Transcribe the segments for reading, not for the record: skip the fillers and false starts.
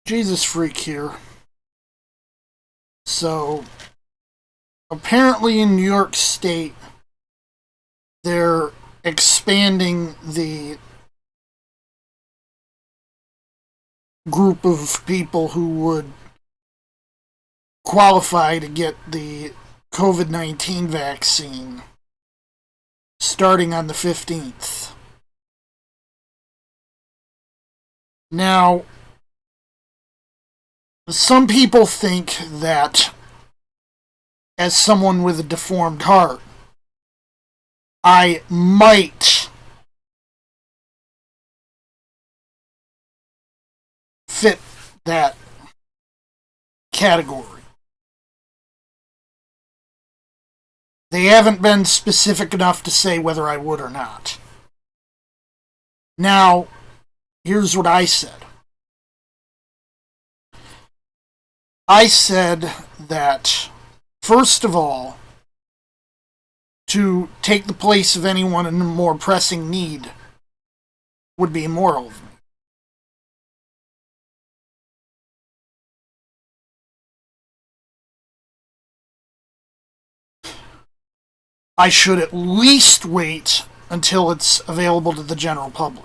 Jesus freak here. So, apparently in New York State, they're expanding the group of people who would qualify to get the COVID-19 vaccine starting on the 15th. Now, some people think that as someone with a deformed heart, I might fit that category. They haven't been specific enough to say whether I would or not. Now, here's what I said. I said that, first of all, to take the place of anyone in a more pressing need would be immoral of me. I should at least wait until it's available to the general public.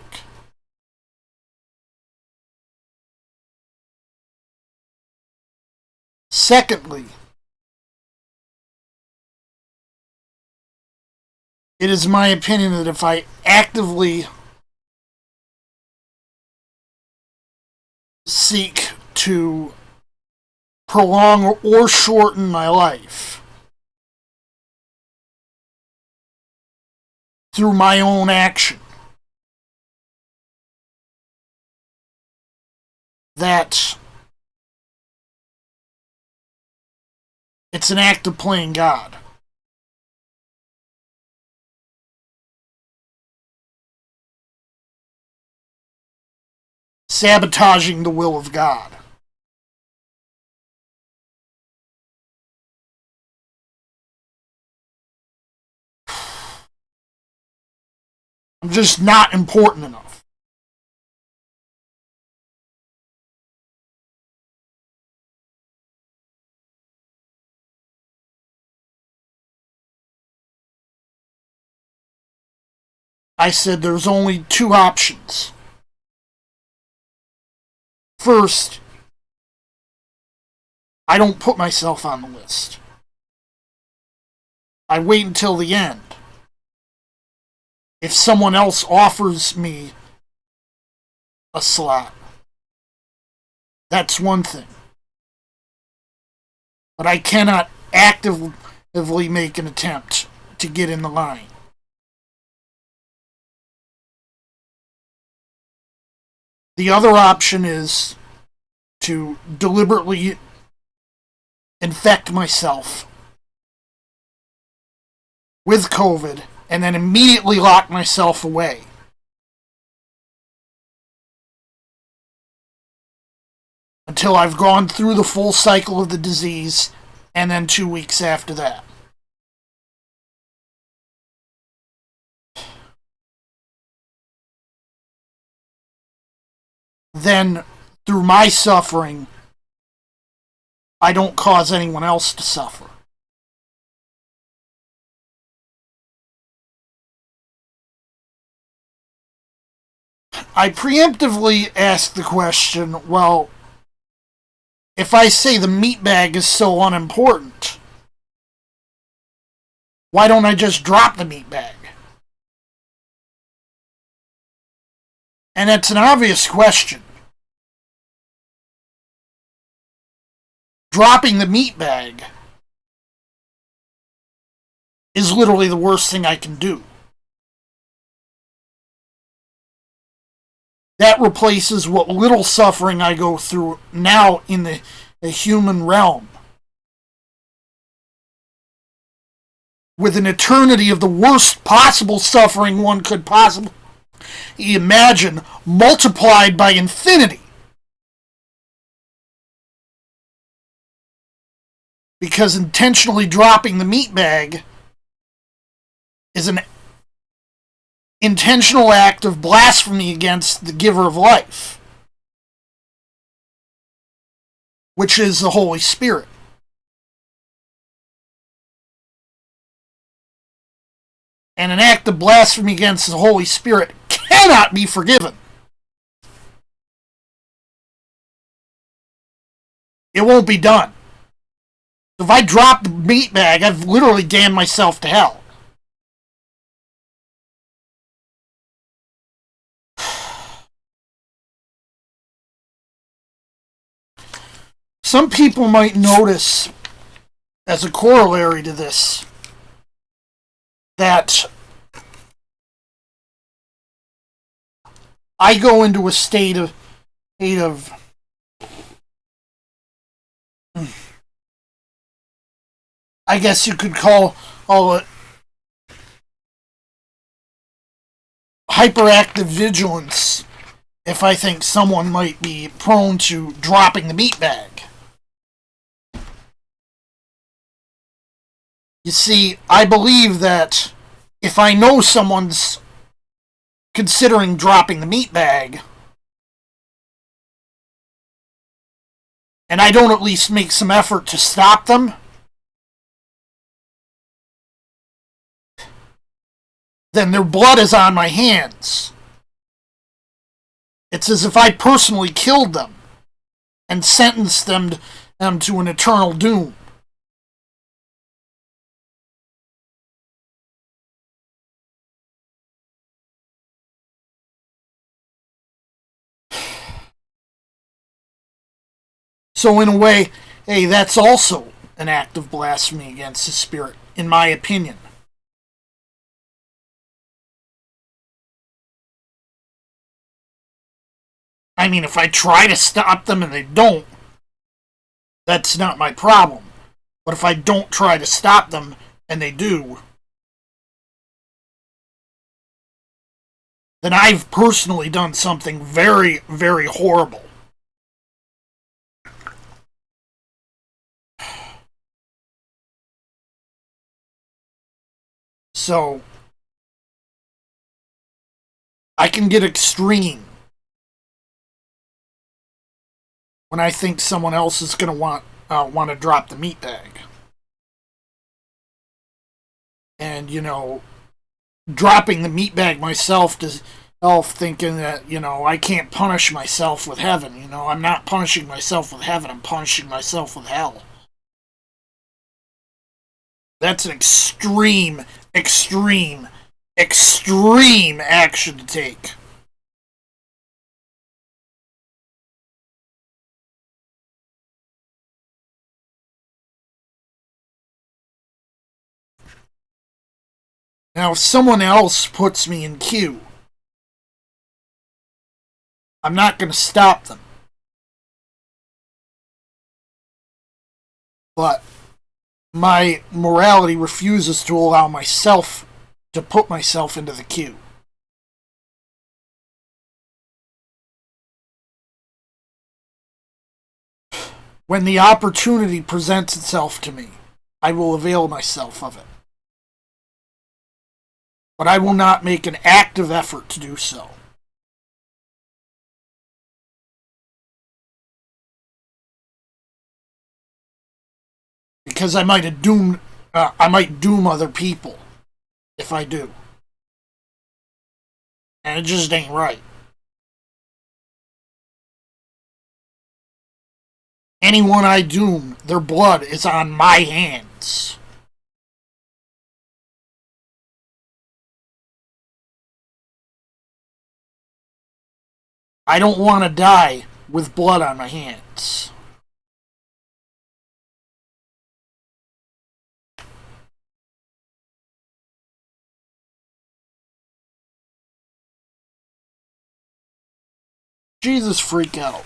Secondly, it is my opinion that if I actively seek to prolong or shorten my life through my own action, that it's an act of playing God. Sabotaging the will of God. I'm just not important enough. I said there's only two options. First, I don't put myself on the list. I wait until the end. If someone else offers me a slot, that's one thing. But I cannot actively make an attempt to get in the line. The other option is to deliberately infect myself with COVID and then immediately lock myself away. Until I've gone through the full cycle of the disease, and then 2 weeks after that. Then, through my suffering, I don't cause anyone else to suffer. I preemptively asked the question, well, if I say the meat bag is so unimportant, why don't I just drop the meat bag? And it's an obvious question. Dropping the meat bag is literally the worst thing I can do. That replaces what little suffering I go through now in the human realm with an eternity of the worst possible suffering one could possibly imagine, multiplied by infinity. Because intentionally dropping the meat bag is an intentional act of blasphemy against the giver of life. which is the Holy Spirit. And an act of blasphemy against the Holy Spirit cannot be forgiven. It won't be done. If I drop the meat bag, I've literally damned myself to hell. Some people might notice, as a corollary to this, that I go into a state of I guess you could call it hyperactive vigilance if I think someone might be prone to dropping the meat bag. You see, I believe that if I know someone's considering dropping the meat bag, and I don't at least make some effort to stop them, then their blood is on my hands. It's as if I personally killed them and sentenced them to an eternal doom. So in a way, hey, that's also an act of blasphemy against the Spirit, in my opinion. I mean, if I try to stop them and they don't, that's not my problem. But if I don't try to stop them and they do, then I've personally done something very, very horrible. So, I can get extreme when I think someone else is going to want to drop the meat bag. And, dropping the meat bag myself to thinking that, I can't punish myself with heaven. I'm not punishing myself with heaven, I'm punishing myself with hell. That's an extreme, extreme, extreme action to take. Now, if someone else puts me in queue, I'm not going to stop them. But my morality refuses to allow myself to put myself into the queue. When the opportunity presents itself to me, I will avail myself of it. But I will not make an active effort to do so. Because I might doom other people if I do. And it just ain't right. Anyone I doom, their blood is on my hands. I don't want to die with blood on my hands. Jesus, freak out.